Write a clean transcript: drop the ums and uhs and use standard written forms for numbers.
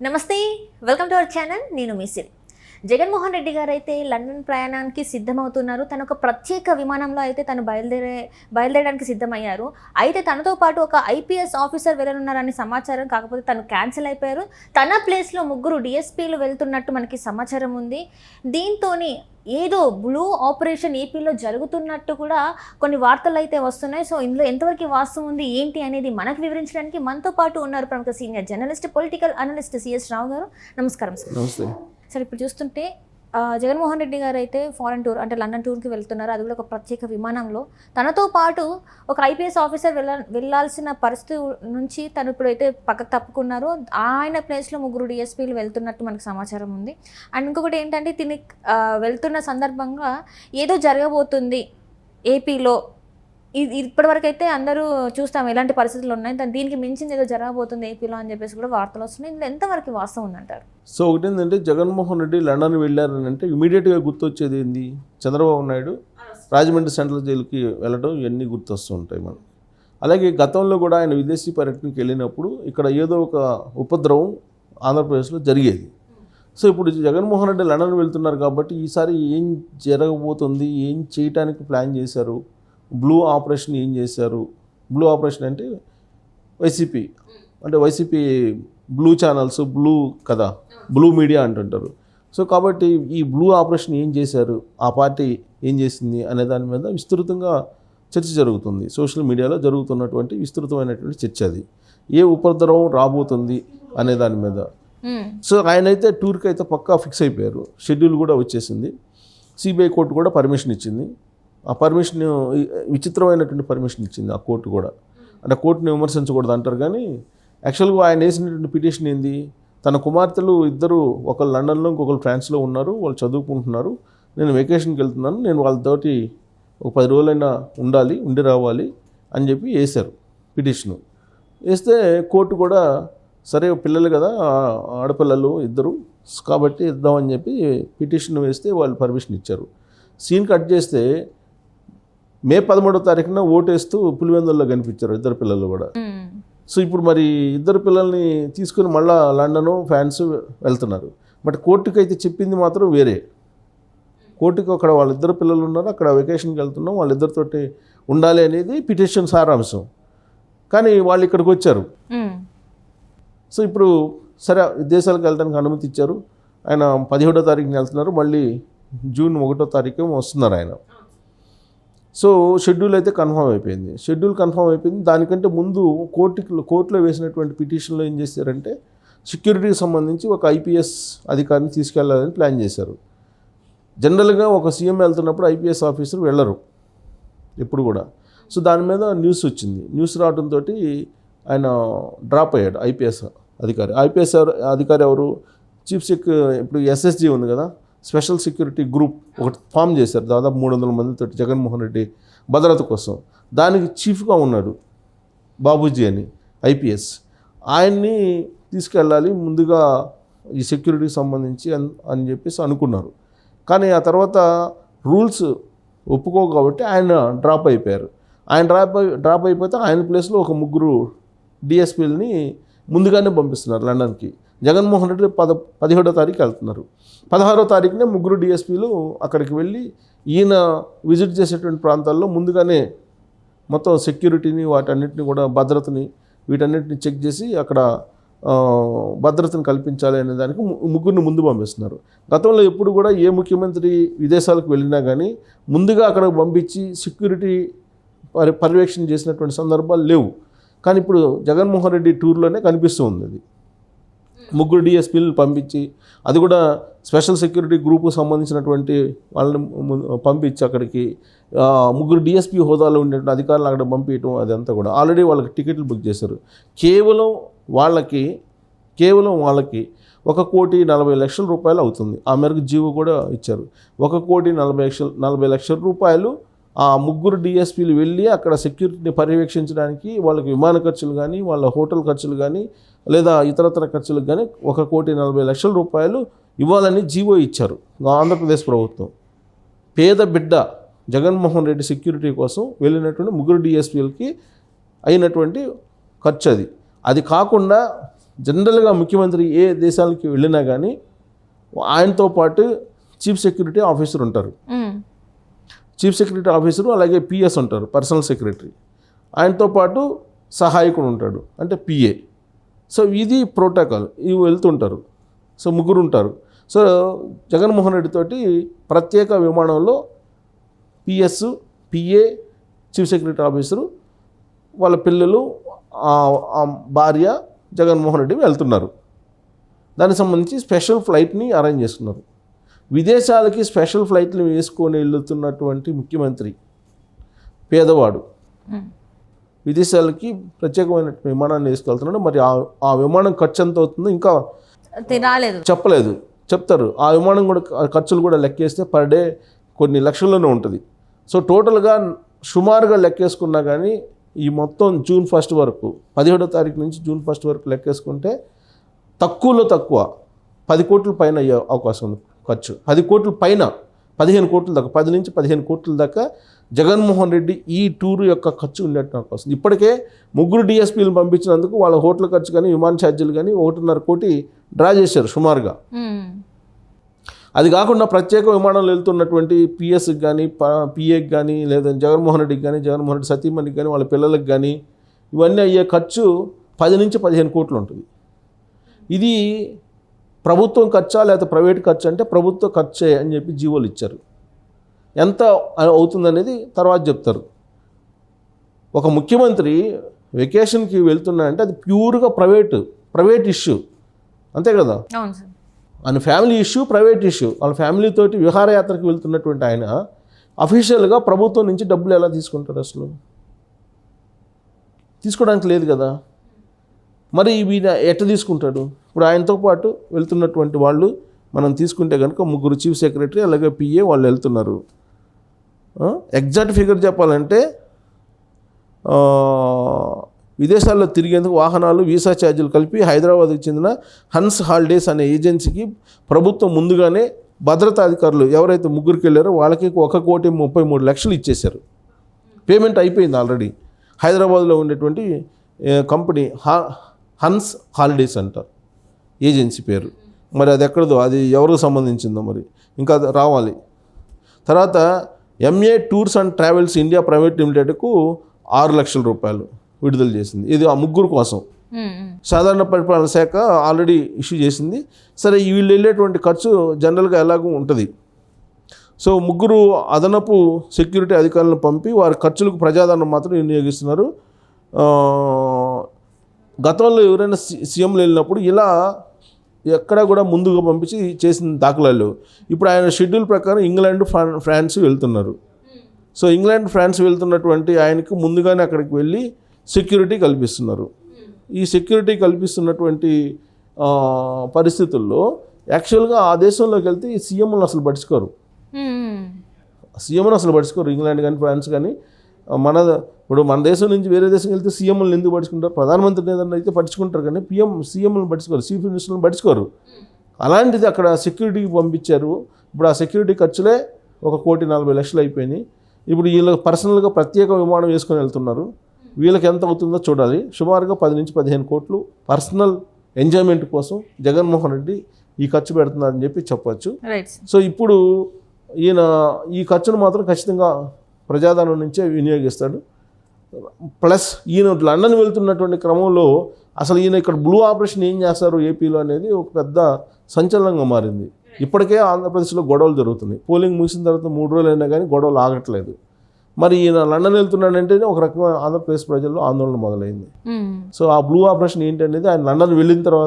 నమస్తే, welcome to our channel. నేను మిసిల్. జగన్మోహన్ రెడ్డి గారు అయితే లండన్ ప్రయాణానికి సిద్ధమవుతున్నారు. తను ఒక ప్రత్యేక విమానంలో అయితే తను బయలుదేరడానికి సిద్ధమయ్యారు. అయితే తనతో పాటు ఒక ఐపీఎస్ ఆఫీసర్ వెళ్ళనున్నారని సమాచారం. కాకపోతే తను క్యాన్సిల్ అయిపోయారు. తన ప్లేస్లో 3 డిఎస్పీలు వెళ్తున్నట్టు మనకి సమాచారం ఉంది. దీంతో ఏదో బ్లూ ఆపరేషన్ ఏపీలో జరుగుతున్నట్టు కూడా కొన్ని వార్తలు అయితే వస్తున్నాయి. సో ఇందులో ఎంతవరకు వాస్తవం ఉంది ఏంటి అనేది మనకు వివరించడానికి మనతో పాటు ఉన్నారు ప్రముఖ senior journalist, political analyst C S Rao. నమస్కారం సార్. నమస్తే సార్, ఇప్పుడు చూస్తుంటే జగన్మోహన్ రెడ్డి గారు అయితే ఫారెన్ టూర్ అంటే లండన్ టూర్కి వెళ్తున్నారు. అది కూడా ఒక ప్రత్యేక విమానంలో. తనతో పాటు ఒక ఐపీఎస్ ఆఫీసర్ వెళ్ళాల్సిన పరిస్థితి నుంచి తను ఇప్పుడు అయితే పక్కకు తప్పుకున్నారు. ఆయన ప్లేస్లో 3 డిఎస్పీలు వెళ్తున్నట్టు మనకు సమాచారం ఉంది. అండ్ ఇంకొకటి ఏంటంటే తిని వెళ్తున్న సందర్భంగా ఏదో జరగబోతుంది ఏపీలో. ఇప్పటివరకు అయితే అందరూ చూస్తాం ఎలాంటి పరిస్థితులు ఉన్నాయి, దీనికి మించింది ఏదో జరగబోతుంది ఏపీలో అని చెప్పేసి కూడా వార్తలు వస్తున్నాయి. ఇందులో ఎంతవరకు వాస్తవం ఉందంటారు? సో ఒకటి ఏంటంటే, జగన్మోహన్ రెడ్డి లండన్ వెళ్ళారని అంటే ఇమీడియట్గా గుర్తొచ్చేది ఏంది? చంద్రబాబు నాయుడు రాజమండ్రి సెంట్రల్ జైలుకి వెళ్ళడం, ఇవన్నీ గుర్తొస్తూ ఉంటాయి మనకి. అలాగే గతంలో కూడా ఆయన విదేశీ పర్యటనకి వెళ్ళినప్పుడు ఇక్కడ ఏదో ఒక ఉపద్రవం ఆంధ్రప్రదేశ్లో జరిగేది. సో ఇప్పుడు జగన్మోహన్ రెడ్డి లండన్ వెళ్తున్నారు కాబట్టి ఈసారి ఏం జరగబోతుంది, ఏం చేయడానికి ప్లాన్ చేశారు, బ్లూ ఆపరేషన్ ఏం చేశారు? బ్లూ ఆపరేషన్ అంటే వైసీపీ బ్లూ ఛానల్స్, బ్లూ కదా, బ్లూ మీడియా అంటుంటారు. సో కాబట్టి ఈ బ్లూ ఆపరేషన్ ఏం చేశారు, ఆ పార్టీ ఏం చేసింది అనే దాని మీద విస్తృతంగా చర్చ జరుగుతుంది. సోషల్ మీడియాలో జరుగుతున్నటువంటి విస్తృతమైనటువంటి చర్చ అది. ఏ ఉపద్రవం రాబోతుంది అనే దాని మీద. సో ఆయనైతే టూర్కి అయితే పక్కా ఫిక్స్ అయిపోయారు. షెడ్యూల్ కూడా వచ్చేసింది. సిబిఐ కోర్టు కూడా పర్మిషన్ ఇచ్చింది. ఆ పర్మిషన్ విచిత్రమైనటువంటి పర్మిషన్ ఇచ్చింది ఆ కోర్టు కూడా. అంటే కోర్టుని విమర్శించకూడదు అంటారు, కానీ యాక్చువల్గా ఆయన వేసినటువంటి పిటిషన్ ఏంది? తన కుమార్తెలు ఇద్దరు, ఒకరు లండన్లో ఇంకొకరు ఫ్రాన్స్లో ఉన్నారు, వాళ్ళు చదువుకుంటున్నారు, నేను వెకేషన్కి వెళ్తున్నాను, నేను వాళ్ళతోటి ఒక 10 రోజులైనా ఉండి రావాలి అని చెప్పి వేశారు పిటిషను. వేస్తే కోర్టు కూడా సరే పిల్లలు కదా, ఆడపిల్లలు ఇద్దరు కాబట్టి ఇద్దామని చెప్పి పిటిషన్ వేస్తే వాళ్ళు పర్మిషన్ ఇచ్చారు. సీన్ కట్ చేస్తే మే 13వ తారీఖున ఓటేస్తూ పులివెందుల్లో కనిపించారు ఇద్దరు పిల్లలు కూడా. సో ఇప్పుడు మరి ఇద్దరు పిల్లల్ని తీసుకుని మళ్ళీ లండను, ఫ్రాన్స్ వెళ్తున్నారు. బట్ కోర్టుకి అయితే చెప్పింది మాత్రం వేరే. కోర్టుకి అక్కడ వాళ్ళిద్దరు పిల్లలు ఉన్నారు, అక్కడ వెకేషన్కి వెళ్తున్నాం, వాళ్ళిద్దరితోటి ఉండాలి అనేది పిటిషన్ సారాంశం. కానీ వాళ్ళు ఇక్కడికి వచ్చారు. సో ఇప్పుడు సరే దేశాలకు వెళ్ళడానికి అనుమతి ఇచ్చారు. ఆయన 17వ తారీఖున వెళ్తున్నారు, మళ్ళీ జూన్ 1వ తారీఖు వస్తున్నారు ఆయన. సో షెడ్యూల్ అయితే కన్ఫర్మ్ అయిపోయింది. దానికంటే ముందు కోర్టులో వేసినటువంటి పిటిషన్లో ఏం చేశారంటే, సెక్యూరిటీకి సంబంధించి ఒక ఐపీఎస్ అధికారిని తీసుకెళ్లాలని ప్లాన్ చేశారు. జనరల్గా ఒక సీఎం వెళ్తున్నప్పుడు ఐపీఎస్ ఆఫీసర్ వెళ్ళరు ఎప్పుడు కూడా. సో దాని మీద న్యూస్ వచ్చింది. న్యూస్ రావడంతో ఆయన డ్రాప్ అయ్యాడు ఐపీఎస్ అధికారి. అధికారి ఎవరు? ఇప్పుడు ఎస్ఎస్జీ ఉంది కదా, స్పెషల్ సెక్యూరిటీ గ్రూప్ ఒకటి ఫామ్ చేశారు, దాదాపు 300 మందితో జగన్మోహన్ రెడ్డి భద్రత కోసం. దానికి చీఫ్గా ఉన్నాడు బాబూజీ అని ఐపీఎస్. ఆయన్ని తీసుకెళ్ళాలి ముందుగా ఈ సెక్యూరిటీకి సంబంధించి అని చెప్పేసి అనుకున్నారు. కానీ ఆ తర్వాత రూల్స్ ఒప్పుకో కాబట్టి ఆయన డ్రాప్ అయిపోయారు. ఆయన డ్రాప్ అయిపోతే ఆయన ప్లేస్లో ఒక 3 డిఎస్పీలని ముందుగానే పంపిస్తున్నారు లండన్కి. జగన్మోహన్ రెడ్డి 17వ తారీఖు వెళ్తున్నారు. 16వ తారీఖునే 3 డిఎస్పీలు అక్కడికి వెళ్ళి ఈయన విజిట్ చేసేటువంటి ప్రాంతాల్లో ముందుగానే మొత్తం సెక్యూరిటీని, వాటన్నిటిని కూడా వీటన్నిటిని చెక్ చేసి అక్కడ భద్రతను కల్పించాలి అనే దానికి 3 ముందు పంపిస్తున్నారు. గతంలో ఎప్పుడు కూడా ఏ ముఖ్యమంత్రి విదేశాలకు వెళ్ళినా కానీ ముందుగా అక్కడికి పంపించి సెక్యూరిటీ పర్యవేక్షణ చేసినటువంటి సందర్భాలు లేవు. కానీ ఇప్పుడు జగన్మోహన్ రెడ్డి టూర్లోనే కనిపిస్తూ ఉంది అది. 3 డిఎస్పీలు పంపించి, అది కూడా స్పెషల్ సెక్యూరిటీ గ్రూప్కు సంబంధించినటువంటి వాళ్ళని పంపించి అక్కడికి 3 డిఎస్పీ హోదాలో ఉండేటువంటి అధికారులు అక్కడ పంపించడం, అదంతా కూడా ఆల్రెడీ వాళ్ళకి టికెట్లు బుక్ చేశారు. కేవలం వాళ్ళకి 1,40,00,000 రూపాయలు అవుతుంది. ఆ మేరకు జీవో కూడా ఇచ్చారు. 1,40,00,000 రూపాయలు ఆ 3 డిఎస్పీలు వెళ్ళి అక్కడ సెక్యూరిటీని పర్యవేక్షించడానికి వాళ్ళకి విమాన ఖర్చులు కానీ, వాళ్ళ హోటల్ ఖర్చులు కానీ, లేదా ఇతరతర ఖర్చులకు కానీ 1,40,00,000 రూపాయలు ఇవ్వాలని జీవో ఇచ్చారు ఆంధ్రప్రదేశ్ ప్రభుత్వం. పేద బిడ్డ జగన్మోహన్ రెడ్డి సెక్యూరిటీ కోసం వెళ్ళినటువంటి 3 డిఎస్పీలకి అయినటువంటి ఖర్చు అది. అది కాకుండా జనరల్గా ముఖ్యమంత్రి ఏ దేశాలకి వెళ్ళినా కానీ ఆయనతో పాటు చీఫ్ సెక్యూరిటీ ఆఫీసర్ ఉంటారు. చీఫ్ సెక్యూరిటీ ఆఫీసరు అలాగే పిఎస్ ఉంటారు, పర్సనల్ సెక్రటరీ. ఆయనతో పాటు సహాయకుడు ఉంటాడు, అంటే పిఏ. సో ఇది ప్రోటోకాల్, ఇవి వెళ్తుంటారు. సో ముగ్గురు ఉంటారు. సో జగన్మోహన్ రెడ్డి తోటి ప్రత్యేక విమానంలో PS, PA, chief security officer, వాళ్ళ పిల్లలు, భార్య జగన్మోహన్ రెడ్డి వెళ్తున్నారు. దానికి సంబంధించి స్పెషల్ ఫ్లైట్ని అరేంజ్ చేసుకున్నారు. విదేశాలకి స్పెషల్ ఫ్లైట్లు వేసుకొని వెళ్తున్నటువంటి ముఖ్యమంత్రి పేదవాడు విదేశాలకి ప్రత్యేకమైన విమానాన్ని వేసుకెళ్తున్నాడు. మరి ఆ విమానం ఖర్చు ఎంత అవుతుందో ఇంకా చెప్పలేదు. చెప్తారు. ఆ విమానం కూడా ఖర్చులు కూడా లెక్కేస్తే పర్ డే కొన్ని లక్షల్లోనే ఉంటుంది. సో టోటల్గా సుమారుగా లెక్కేసుకున్నా కానీ ఈ మొత్తం జూన్ 1 వరకు, 17వ తారీఖు నుంచి జూన్ 1 వరకు లెక్కేసుకుంటే తక్కువలో తక్కువ 10 కోట్ల పైన అయ్యే అవకాశం ఉంది ఖర్చు. 10 కోట్ల పైన, 15 కోట్ల దాకా, 10 నుంచి 15 కోట్ల దాకా జగన్మోహన్ రెడ్డి ఈ టూర్ యొక్క ఖర్చు ఉండేట్టు నాకు వస్తుంది. ఇప్పటికే 3 డిఎస్పీలను పంపించినందుకు వాళ్ళ హోటల్ ఖర్చు కానీ విమాన ఛార్జీలు కానీ 1.5 కోటి డ్రా చేశారు సుమారుగా. అది కాకుండా ప్రత్యేక విమానంలో వెళ్తున్నటువంటి పిఎస్కి కానీ, పిఏకి కానీ, లేదా జగన్మోహన్ రెడ్డికి కానీ, జగన్మోహన్ రెడ్డి సతీమణికి కానీ, వాళ్ళ పిల్లలకి కానీ ఇవన్నీ అయ్యే ఖర్చు 10 నుంచి 15 కోట్లు ఉంటుంది. ఇది ప్రభుత్వం ఖర్చా లేదా ప్రైవేట్ ఖర్చు అంటే ప్రభుత్వ ఖర్చే అని చెప్పి జీవోలు ఇచ్చారు. ఎంత అవుతుందనేది తర్వాత చెప్తారు. ఒక ముఖ్యమంత్రి వెకేషన్కి వెళ్తున్నా అంటే అది ప్యూర్గా ప్రైవేట్ ఇష్యూ, అంతే కదా. ఆయన ఫ్యామిలీ ఇష్యూ, ప్రైవేట్ ఇష్యూ. వాళ్ళ ఫ్యామిలీతోటి విహారయాత్రకు వెళ్తున్నటువంటి ఆయన అఫీషియల్గా ప్రభుత్వం నుంచి డబ్బులు ఎలా తీసుకుంటారు? అసలు తీసుకోవడానికి లేదు కదా. మరి వీళ్ళ ఎట్లా తీసుకుంటాడు? ఇప్పుడు ఆయనతో పాటు వెళ్తున్నటువంటి వాళ్ళు మనం తీసుకుంటే కనుక 3 చీఫ్ సెక్రటరీ అలాగే పిఏ వాళ్ళు వెళ్తున్నారు. ఎగ్జాక్ట్ ఫిగర్ చెప్పాలంటే విదేశాల్లో తిరిగేందుకు వాహనాలు, వీసా ఛార్జీలు కలిపి హైదరాబాద్కి చెందిన హన్స్ హాలిడేస్ అనే ఏజెన్సీకి ప్రభుత్వం ముందుగానే భద్రతా అధికారులు ఎవరైతే 3కి వెళ్ళారో వాళ్ళకి 1,33,00,000 ఇచ్చేశారు. పేమెంట్ అయిపోయింది ఆల్రెడీ. హైదరాబాద్లో ఉండేటువంటి కంపెనీ హన్స్ హాలిడేస్ అంటారు ఏజెన్సీ పేరు. మరి అది ఎక్కడదో, అది ఎవరికి సంబంధించిందో మరి ఇంకా రావాలి. తర్వాత MA tours and travels India private లిమిటెడ్కు 6 లక్షల రూపాయలు విడుదల చేసింది. ఇది ఆ 3 కోసం. సాధారణ పరిపాలన శాఖ ఆల్రెడీ ఇష్యూ చేసింది. సరే, వీళ్ళు వెళ్ళేటువంటి ఖర్చు జనరల్గా ఎలాగూ ఉంటుంది. సో 3 అదనపు సెక్యూరిటీ అధికారులను పంపి వారి ఖర్చులకు ప్రజాదరణ మాత్రం వినియోగిస్తున్నారు. గతంలో ఎవరైనా సీఎంలు వెళ్ళినప్పుడు ఇలా ఎక్కడా కూడా ముందుగా పంపించి చేసిన దాఖలాలు. ఇప్పుడు ఆయన షెడ్యూల్ ప్రకారం ఇంగ్లాండ్, ఫ్రాన్స్ వెళ్తున్నారు. సో ఇంగ్లాండ్, ఫ్రాన్స్ వెళ్తున్నటువంటి ఆయనకు ముందుగానే అక్కడికి వెళ్ళి సెక్యూరిటీ కల్పిస్తున్నారు. ఈ సెక్యూరిటీ కల్పిస్తున్నటువంటి పరిస్థితుల్లో యాక్చువల్గా ఆ దేశంలోకి వెళ్తే ఈ సీఎంలను అసలు పట్టించుకోరు. ఇంగ్లాండ్ కానీ, ఫ్రాన్స్ కానీ. ఇప్పుడు మన దేశం నుంచి వేరే దేశం వెళ్తే సీఎంలను ఎందుకు పట్టించుకుంటారు? ప్రధానమంత్రిని ఏదన్నా అయితే పట్టించుకుంటారు, కానీ సీఎంలను పట్టించుకోరు, చీఫ్ మినిస్టర్లను పట్టించుకోరు. అలాంటిది అక్కడ సెక్యూరిటీకి పంపించారు. ఇప్పుడు ఆ సెక్యూరిటీ ఖర్చులే 1,40,00,000 అయిపోయినాయి. ఇప్పుడు వీళ్ళకి పర్సనల్గా ప్రత్యేక విమానం వేసుకొని వెళ్తున్నారు. వీళ్ళకి ఎంత అవుతుందో చూడాలి. సుమారుగా 10 నుంచి 15 కోట్లు పర్సనల్ ఎంజాయ్మెంట్ కోసం జగన్మోహన్ రెడ్డి ఈ ఖర్చు పెడుతున్నారని చెప్పి చెప్పచ్చు. సో ఇప్పుడు ఈయన ఈ ఖర్చును మాత్రం ఖచ్చితంగా ప్రజాధనం నుంచే వినియోగిస్తాడు. ప్లస్ ఈయన లండన్ వెళ్తున్నటువంటి క్రమంలో అసలు ఈయన ఇక్కడ బ్లూ ఆపరేషన్ ఏం చేస్తారు ఏపీలో అనేది ఒక పెద్ద సంచలనంగా మారింది. ఇప్పటికే ఆంధ్రప్రదేశ్లో గొడవలు జరుగుతున్నాయి. పోలింగ్ ముగిసిన తర్వాత 3 రోజులు అయినా కానీ గొడవలు ఆగట్లేదు. మరి ఈయన లండన్ వెళ్తున్నాడంటేనే ఒక రకంగా ఆంధ్రప్రదేశ్ ప్రజల్లో ఆందోళన మొదలైంది. సో ఆ బ్లూ ఆపరేషన్ ఏంటి అనేది ఆయన లండన్ వెళ్ళిన తర్వాత